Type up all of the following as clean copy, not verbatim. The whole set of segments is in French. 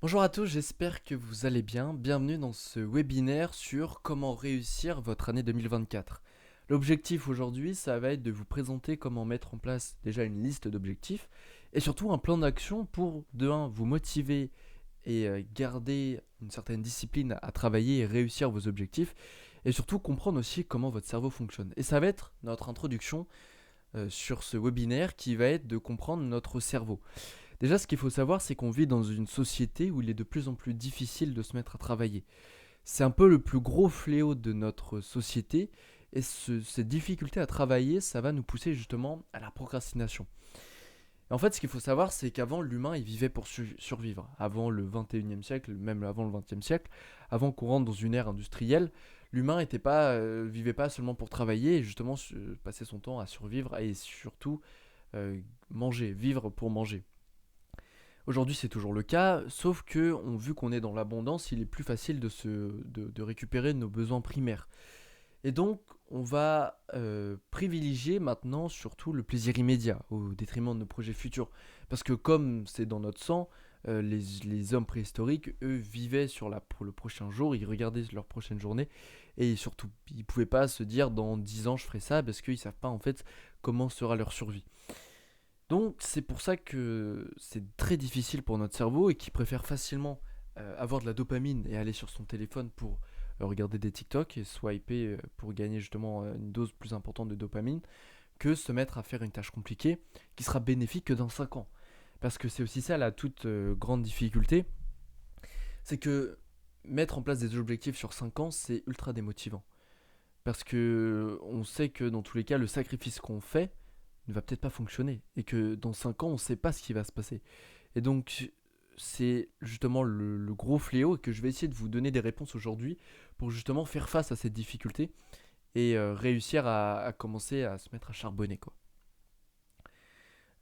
Bonjour à tous, j'espère que vous allez bien. Bienvenue dans ce webinaire sur comment réussir votre année 2024. L'objectif aujourd'hui, ça va être de vous présenter comment mettre en place déjà une liste d'objectifs et surtout un plan d'action pour, de un, vous motiver et garder une certaine discipline à travailler et réussir vos objectifs et surtout comprendre aussi comment votre cerveau fonctionne. Et ça va être notre introduction sur ce webinaire qui va être de comprendre notre cerveau. Déjà, ce qu'il faut savoir, c'est qu'on vit dans une société où il est de plus en plus difficile de se mettre à travailler. C'est un peu le plus gros fléau de notre société, et cette difficulté à travailler, ça va nous pousser justement à la procrastination. Et en fait, ce qu'il faut savoir, c'est qu'avant, l'humain, il vivait pour survivre. Avant le 21e siècle, même avant le 20e siècle, avant qu'on rentre dans une ère industrielle, l'humain vivait pas seulement pour travailler, et justement passer son temps à survivre et surtout manger, vivre pour manger. Aujourd'hui, c'est toujours le cas, sauf que, vu qu'on est dans l'abondance, il est plus facile de récupérer nos besoins primaires. Et donc, on va privilégier maintenant surtout le plaisir immédiat, au détriment de nos projets futurs. Parce que comme c'est dans notre sang, les hommes préhistoriques, eux, vivaient pour le prochain jour, ils regardaient leur prochaine journée, et surtout, ils ne pouvaient pas se dire dans 10 ans je ferai ça, parce qu'ils ne savent pas en fait comment sera leur survie. Donc c'est pour ça que c'est très difficile pour notre cerveau et qui préfère facilement avoir de la dopamine et aller sur son téléphone pour regarder des TikTok et swiper pour gagner justement une dose plus importante de dopamine que se mettre à faire une tâche compliquée qui sera bénéfique que dans 5 ans. Parce que c'est aussi ça la toute grande difficulté, c'est que mettre en place des objectifs sur 5 ans, c'est ultra démotivant. Parce que on sait que dans tous les cas, le sacrifice qu'on fait ne va peut-être pas fonctionner. Et que dans 5 ans, on ne sait pas ce qui va se passer. Et donc, c'est justement le gros fléau et que je vais essayer de vous donner des réponses aujourd'hui pour justement faire face à cette difficulté et réussir à commencer à se mettre à charbonner, quoi.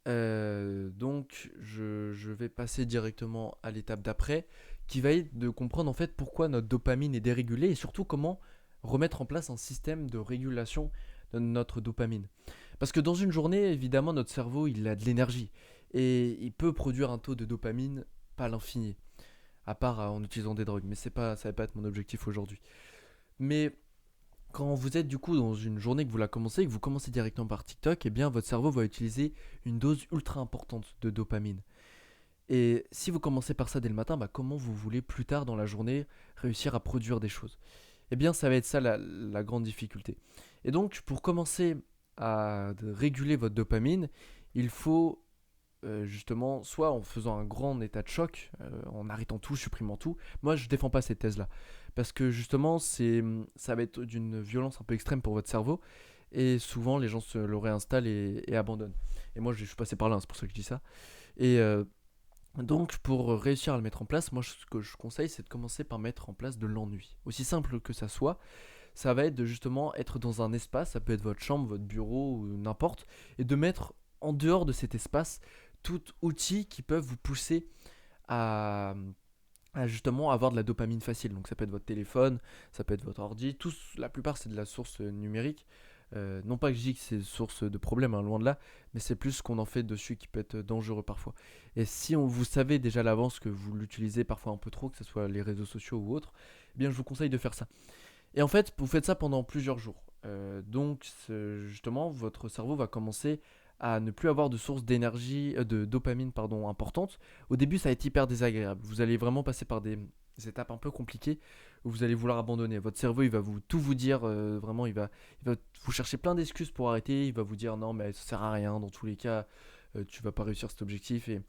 Donc, je vais passer directement à l'étape d'après, qui va être de comprendre en fait pourquoi notre dopamine est dérégulée et surtout comment remettre en place un système de régulation de notre dopamine. Parce que dans une journée, évidemment, notre cerveau, il a de l'énergie et il peut produire un taux de dopamine pas à l'infini, à part en utilisant des drogues. Mais ça va pas être mon objectif aujourd'hui. Mais quand vous êtes du coup dans une journée que vous la commencez, que vous commencez directement par TikTok, eh bien votre cerveau va utiliser une dose ultra importante de dopamine. Et si vous commencez par ça dès le matin, comment vous voulez plus tard dans la journée réussir à produire des choses? Eh bien ça va être ça la grande difficulté. Et donc pour commencer à réguler votre dopamine, il faut justement, soit en faisant un grand état de choc, en arrêtant tout, supprimant tout. Moi, je défends pas cette thèse-là. Parce que justement, ça va être d'une violence un peu extrême pour votre cerveau. Et souvent, les gens se le réinstallent et abandonnent. Et moi, je suis passé par là, hein, c'est pour ça que je dis ça. Et donc, pour réussir à le mettre en place, moi, ce que je conseille, c'est de commencer par mettre en place de l'ennui. Aussi simple que ça va être de justement être dans un espace, ça peut être votre chambre, votre bureau ou n'importe, et de mettre en dehors de cet espace tout outil qui peuvent vous pousser à, à justement avoir de la dopamine facile. Donc ça peut être votre téléphone, ça peut être votre ordi, la plupart c'est de la source numérique. Non pas que je dis que c'est source de problème, hein, loin de là, mais c'est plus ce qu'on en fait dessus qui peut être dangereux parfois. Et si vous savez déjà à l'avance que vous l'utilisez parfois un peu trop, que ce soit les réseaux sociaux ou autres, eh bien je vous conseille de faire ça. Et en fait, vous faites ça pendant plusieurs jours. Donc, justement, votre cerveau va commencer à ne plus avoir de source d'énergie, de dopamine, pardon, importante. Au début, ça va être hyper désagréable. Vous allez vraiment passer par des étapes un peu compliquées où vous allez vouloir abandonner. Votre cerveau, il va tout vous dire, vraiment, il va vous chercher plein d'excuses pour arrêter. Il va vous dire non, mais ça sert à rien. Dans tous les cas, tu vas pas réussir cet objectif. Et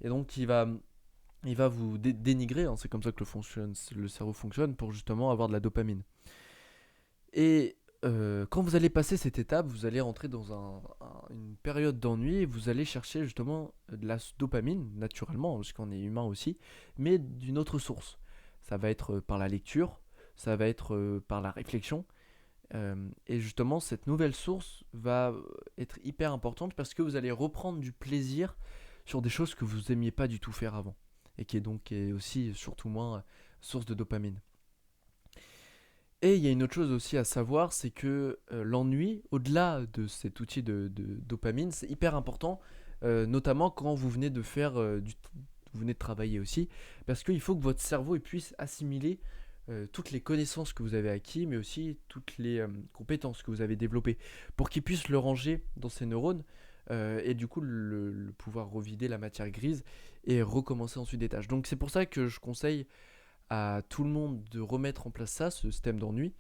donc, il va vous dénigrer, hein, c'est comme ça que le cerveau fonctionne pour justement avoir de la dopamine. Et quand vous allez passer cette étape, vous allez rentrer dans une période d'ennui et vous allez chercher justement de la dopamine, naturellement, parce qu'on est humain aussi, mais d'une autre source. Ça va être par la lecture, ça va être par la réflexion. Et justement, cette nouvelle source va être hyper importante parce que vous allez reprendre du plaisir sur des choses que vous n'aimiez pas du tout faire avant. Et qui est aussi, surtout moins, source de dopamine. Et il y a une autre chose aussi à savoir, c'est que l'ennui, au-delà de cet outil de dopamine, c'est hyper important, notamment quand vous venez de faire vous venez de travailler aussi, parce qu'il faut que votre cerveau il puisse assimiler toutes les connaissances que vous avez acquises, mais aussi toutes les compétences que vous avez développées, pour qu'il puisse le ranger dans ses neurones, et du coup le pouvoir revider la matière grise et recommencer ensuite des tâches. Donc c'est pour ça que je conseille à tout le monde de remettre en place ça, ce système d'ennui,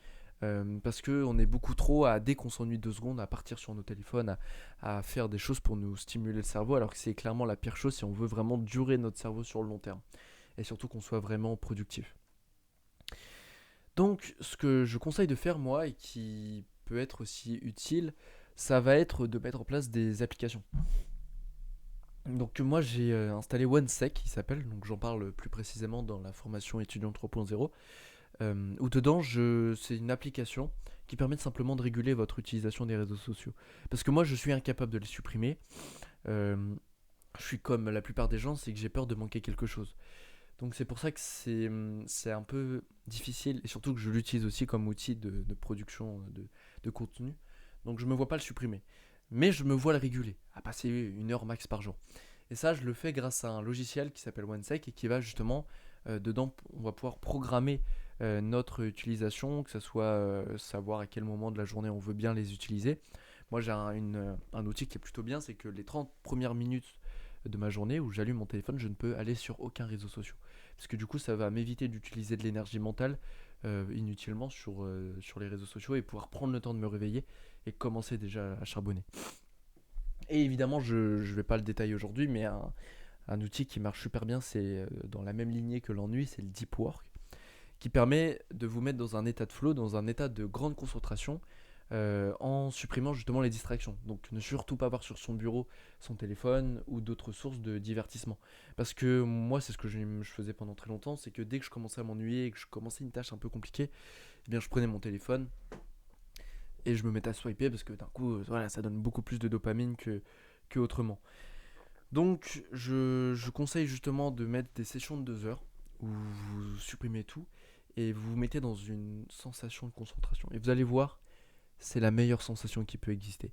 parce qu'on est beaucoup trop à, dès qu'on s'ennuie 2 secondes, à partir sur nos téléphones, à faire des choses pour nous stimuler le cerveau, alors que c'est clairement la pire chose si on veut vraiment durer notre cerveau sur le long terme, et surtout qu'on soit vraiment productif. Donc ce que je conseille de faire moi, et qui peut être aussi utile, ça va être de mettre en place des applications. Donc moi j'ai installé OneSec qui s'appelle, donc j'en parle plus précisément dans la formation étudiant 3.0, où dedans c'est une application qui permet simplement de réguler votre utilisation des réseaux sociaux. Parce que moi je suis incapable de les supprimer. Euh, je suis comme la plupart des gens, c'est que j'ai peur de manquer quelque chose. Donc c'est pour ça que c'est un peu difficile, et surtout que je l'utilise aussi comme outil de production de contenu. Donc je me vois pas le supprimer. Mais je me vois le réguler, à passer 1 heure max par jour. Et ça, je le fais grâce à un logiciel qui s'appelle OneSec et qui va justement, dedans, on va pouvoir programmer notre utilisation, que ce soit savoir à quel moment de la journée on veut bien les utiliser. Moi, j'ai un outil qui est plutôt bien, c'est que les 30 premières minutes de ma journée où j'allume mon téléphone, je ne peux aller sur aucun réseau social. Parce que du coup, ça va m'éviter d'utiliser de l'énergie mentale inutilement sur les réseaux sociaux, et pouvoir prendre le temps de me réveiller et commencer déjà à charbonner. Et évidemment, je ne vais pas le détailler aujourd'hui, mais un outil qui marche super bien, c'est dans la même lignée que l'ennui, c'est le Deep Work, qui permet de vous mettre dans un état de flow, dans un état de grande concentration, en supprimant justement les distractions. Donc ne surtout pas avoir sur son bureau son téléphone ou d'autres sources de divertissement. Parce que moi, c'est ce que je faisais pendant très longtemps, c'est que dès que je commençais à m'ennuyer et que je commençais une tâche un peu compliquée, eh bien je prenais mon téléphone et je me mettais à swiper, parce que d'un coup, voilà, ça donne beaucoup plus de dopamine que autrement. Donc je conseille justement de mettre des sessions de 2 heures où vous supprimez tout et vous vous mettez dans une sensation de concentration. Et vous allez voir, c'est la meilleure sensation qui peut exister.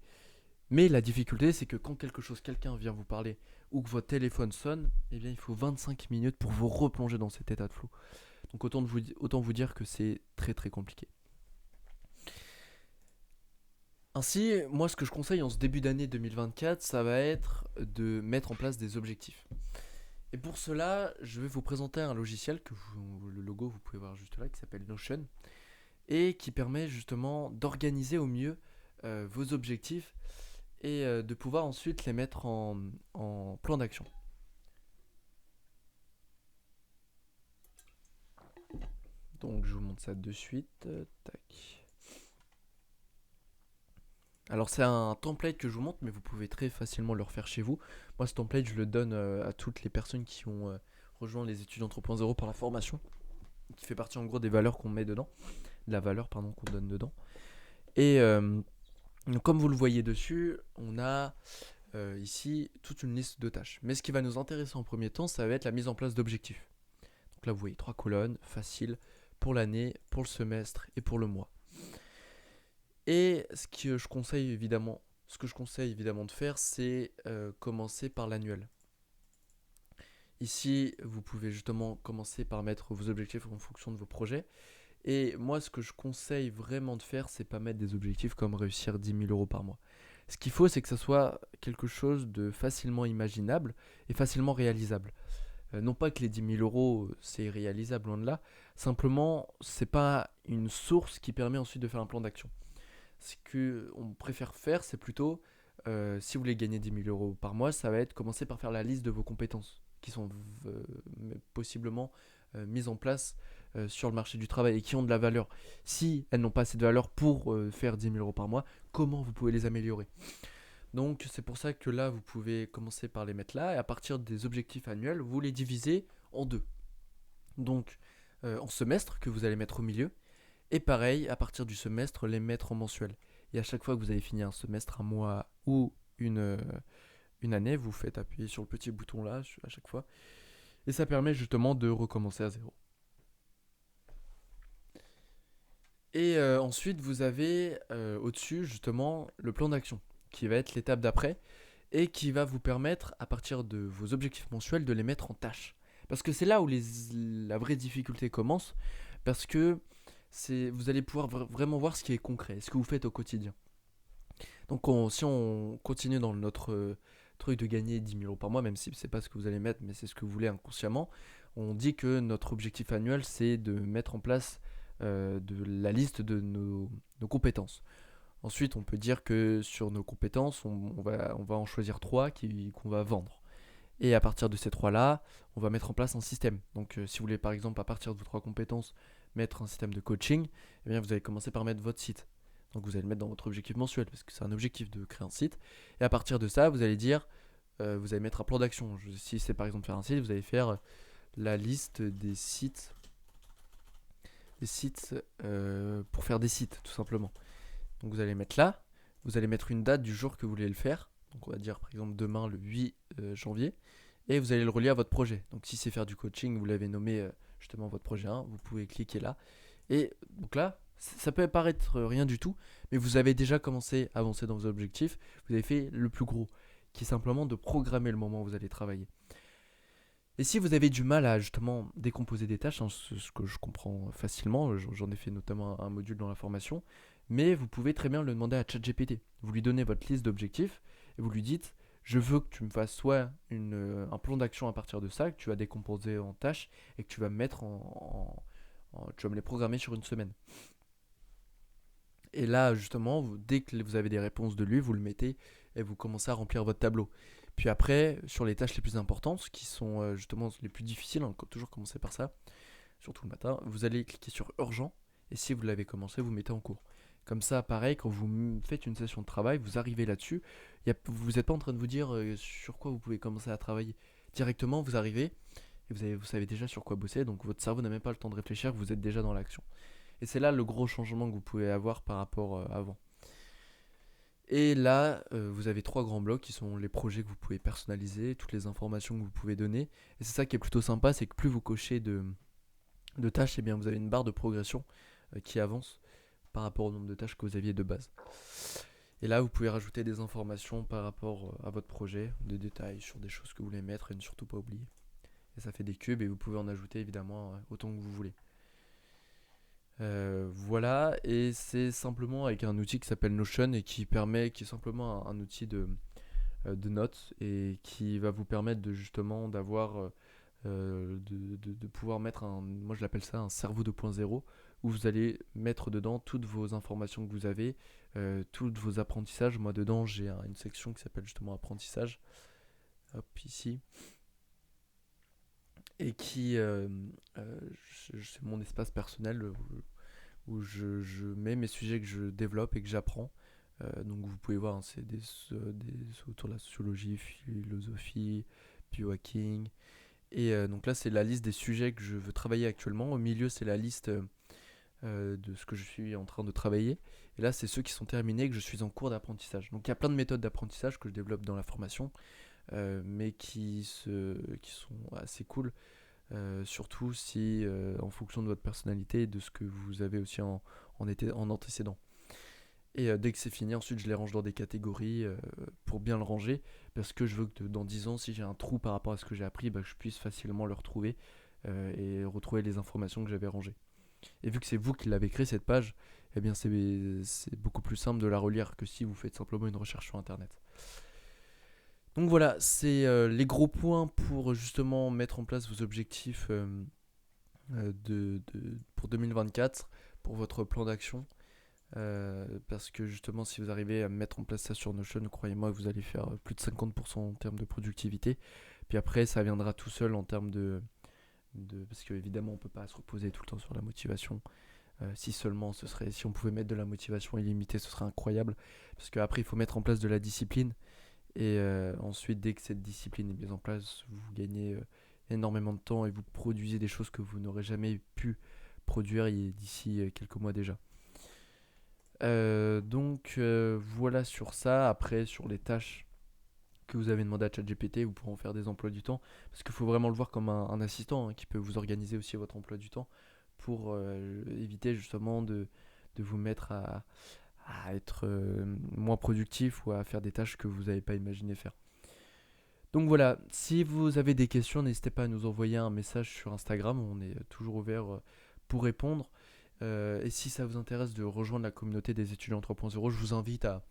Mais la difficulté, c'est que quand quelqu'un vient vous parler ou que votre téléphone sonne, eh bien il faut 25 minutes pour vous replonger dans cet état de flou. Donc autant vous dire que c'est très très compliqué. Ainsi, moi ce que je conseille en ce début d'année 2024, ça va être de mettre en place des objectifs. Et pour cela, je vais vous présenter un logiciel le logo vous pouvez voir juste là, qui s'appelle Notion, et qui permet justement d'organiser au mieux vos objectifs, et de pouvoir ensuite les mettre en plan d'action. Donc je vous montre ça de suite. Tac. Alors c'est un template que je vous montre, mais vous pouvez très facilement le refaire chez vous. Moi ce template je le donne à toutes les personnes qui ont rejoint les étudiants 3.0 par la formation, qui fait partie en gros des valeurs qu'on met dedans, de la valeur pardon qu'on donne dedans. Et comme vous le voyez dessus, on a ici toute une liste de tâches. Mais ce qui va nous intéresser en premier temps, ça va être la mise en place d'objectifs. Donc là vous voyez 3 colonnes, facile, pour l'année, pour le semestre et pour le mois. Et ce que je conseille évidemment de faire, c'est commencer par l'annuel. Ici, vous pouvez justement commencer par mettre vos objectifs en fonction de vos projets. Et moi, ce que je conseille vraiment de faire, c'est pas mettre des objectifs comme réussir 10 000 euros par mois. Ce qu'il faut, c'est que ça soit quelque chose de facilement imaginable et facilement réalisable. Non pas que les 10 000 euros, c'est réalisable, loin de là. Simplement, c'est pas une source qui permet ensuite de faire un plan d'action. Ce qu'on préfère faire, c'est plutôt, si vous voulez gagner 10 000 euros par mois, ça va être commencer par faire la liste de vos compétences qui sont possiblement mises en place sur le marché du travail et qui ont de la valeur. Si elles n'ont pas assez de valeur pour faire 10 000 euros par mois, comment vous pouvez les améliorer? Donc c'est pour ça que là, vous pouvez commencer par les mettre là, et à partir des objectifs annuels, vous les divisez en deux. Donc en semestre que vous allez mettre au milieu, et pareil, à partir du semestre, les mettre en mensuel. Et à chaque fois que vous avez fini un semestre, un mois ou une année, vous faites appuyer sur le petit bouton là à chaque fois. Et ça permet justement de recommencer à zéro. Et ensuite, vous avez au-dessus justement le plan d'action, qui va être l'étape d'après. et qui va vous permettre, à partir de vos objectifs mensuels, de les mettre en tâches. Parce que c'est là où la vraie difficulté commence, parce que vous allez pouvoir vraiment voir ce qui est concret, ce que vous faites au quotidien. Donc si on continue dans notre truc de gagner 10 000 euros par mois, même si c'est pas ce que vous allez mettre, mais c'est ce que vous voulez inconsciemment, on dit que notre objectif annuel, c'est de mettre en place de la liste de nos compétences. Ensuite, on peut dire que sur nos compétences, on va en choisir 3 qu'on va vendre. Et à partir de ces 3-là, on va mettre en place un système. Donc si vous voulez par exemple, à partir de vos 3 compétences, mettre un système de coaching, eh bien, vous allez commencer par mettre votre site. Donc vous allez le mettre dans votre objectif mensuel, parce que c'est un objectif de créer un site. Et à partir de ça, vous allez dire, vous allez mettre un plan d'action. Si c'est par exemple faire un site, vous allez faire la liste des sites pour faire des sites, tout simplement. Donc vous allez mettre là, vous allez mettre une date du jour que vous voulez le faire. Donc on va dire par exemple demain le 8 janvier. Et vous allez le relier à votre projet. Donc si c'est faire du coaching, vous l'avez nommé justement votre projet 1, vous pouvez cliquer là. Et donc là, ça peut paraître rien du tout, mais vous avez déjà commencé à avancer dans vos objectifs. Vous avez fait le plus gros, qui est simplement de programmer le moment où vous allez travailler. Et si vous avez du mal à justement décomposer des tâches, ce que je comprends facilement, j'en ai fait notamment un module dans la formation, mais vous pouvez très bien le demander à ChatGPT. Vous lui donnez votre liste d'objectifs et vous lui dites, je veux que tu me fasses soit un plan d'action à partir de ça, que tu vas décomposer en tâches et que tu vas me mettre tu vas me les programmer sur une semaine. Et là, justement, dès que vous avez des réponses de lui, vous le mettez et vous commencez à remplir votre tableau. Puis après, sur les tâches les plus importantes, qui sont justement les plus difficiles, on peut toujours commencer par ça, surtout le matin, vous allez cliquer sur urgent, et si vous l'avez commencé, vous mettez en cours. Comme ça, pareil, quand vous faites une session de travail, vous arrivez là-dessus, vous n'êtes pas en train de vous dire sur quoi vous pouvez commencer à travailler. Directement, vous arrivez, et vous savez déjà sur quoi bosser, donc votre cerveau n'a même pas le temps de réfléchir, vous êtes déjà dans l'action. Et c'est là le gros changement que vous pouvez avoir par rapport avant. Et là, vous avez 3 grands blocs qui sont les projets que vous pouvez personnaliser, toutes les informations que vous pouvez donner. Et c'est ça qui est plutôt sympa, c'est que plus vous cochez de tâches, eh bien vous avez une barre de progression qui avance par rapport au nombre de tâches que vous aviez de base. Et là, vous pouvez rajouter des informations par rapport à votre projet, des détails sur des choses que vous voulez mettre et ne surtout pas oublier. Et ça fait des cubes et vous pouvez en ajouter évidemment autant que vous voulez. Voilà, et c'est simplement avec un outil qui s'appelle Notion et qui est simplement un outil de notes et qui va vous permettre de justement d'avoir de pouvoir mettre moi je l'appelle ça un cerveau 2.0 où vous allez mettre dedans toutes vos informations que vous avez, tous vos apprentissages. Moi dedans j'ai une section qui s'appelle justement apprentissage, hop ici, et qui c'est mon espace personnel où je mets mes sujets que je développe et que j'apprends. Donc vous pouvez voir, hein, c'est autour de la sociologie, philosophie, biohacking. Et donc là, c'est la liste des sujets que je veux travailler actuellement. Au milieu, c'est la liste de ce que je suis en train de travailler. Et là, c'est ceux qui sont terminés et que je suis en cours d'apprentissage. Donc il y a plein de méthodes d'apprentissage que je développe dans la formation, mais qui sont assez cool. Surtout si en fonction de votre personnalité et de ce que vous avez aussi en antécédent. Et dès que c'est fini, ensuite je les range dans des catégories pour bien le ranger, parce que je veux que dans 10 ans, si j'ai un trou par rapport à ce que j'ai appris, que je puisse facilement le retrouver et retrouver les informations que j'avais rangées. Et vu que c'est vous qui l'avez créé cette page, eh bien c'est beaucoup plus simple de la relire que si vous faites simplement une recherche sur internet. Donc voilà, c'est les gros points pour justement mettre en place vos objectifs pour 2024, pour votre plan d'action. Parce que justement, si vous arrivez à mettre en place ça sur Notion, croyez-moi, vous allez faire plus de 50% en termes de productivité. Puis après, ça viendra tout seul en termes parce qu'évidemment, on ne peut pas se reposer tout le temps sur la motivation. Si seulement si on pouvait mettre de la motivation illimitée, ce serait incroyable. Parce qu'après, il faut mettre en place de la discipline. Et ensuite, dès que cette discipline est mise en place, vous gagnez énormément de temps et vous produisez des choses que vous n'aurez jamais pu produire d'ici quelques mois déjà. Donc voilà sur ça. Après, sur les tâches que vous avez demandé à ChatGPT, vous pourrez en faire des emplois du temps. Parce qu'il faut vraiment le voir comme un assistant qui peut vous organiser aussi votre emploi du temps pour éviter justement de vous mettre à être moins productif ou à faire des tâches que vous n'avez pas imaginé faire. Donc voilà, si vous avez des questions, n'hésitez pas à nous envoyer un message sur Instagram, on est toujours ouvert pour répondre. Et si ça vous intéresse de rejoindre la communauté des étudiants 3.0, je vous invite à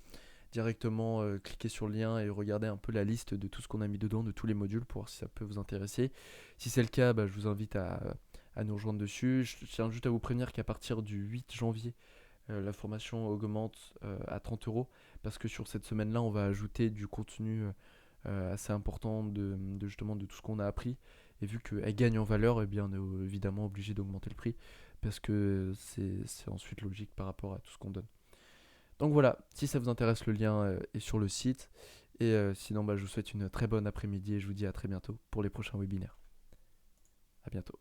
directement cliquer sur le lien et regarder un peu la liste de tout ce qu'on a mis dedans, de tous les modules, pour voir si ça peut vous intéresser. Si c'est le cas, bah, je vous invite à nous rejoindre dessus. Je tiens juste à vous prévenir qu'à partir du 8 janvier, la formation augmente à 30 euros, parce que sur cette semaine-là, on va ajouter du contenu assez important justement de tout ce qu'on a appris. Et vu qu'elle gagne en valeur, eh bien, on est évidemment obligé d'augmenter le prix, parce que c'est ensuite logique par rapport à tout ce qu'on donne. Donc voilà, si ça vous intéresse, le lien est sur le site. Et sinon, bah, je vous souhaite une très bonne après-midi et je vous dis à très bientôt pour les prochains webinaires. À bientôt.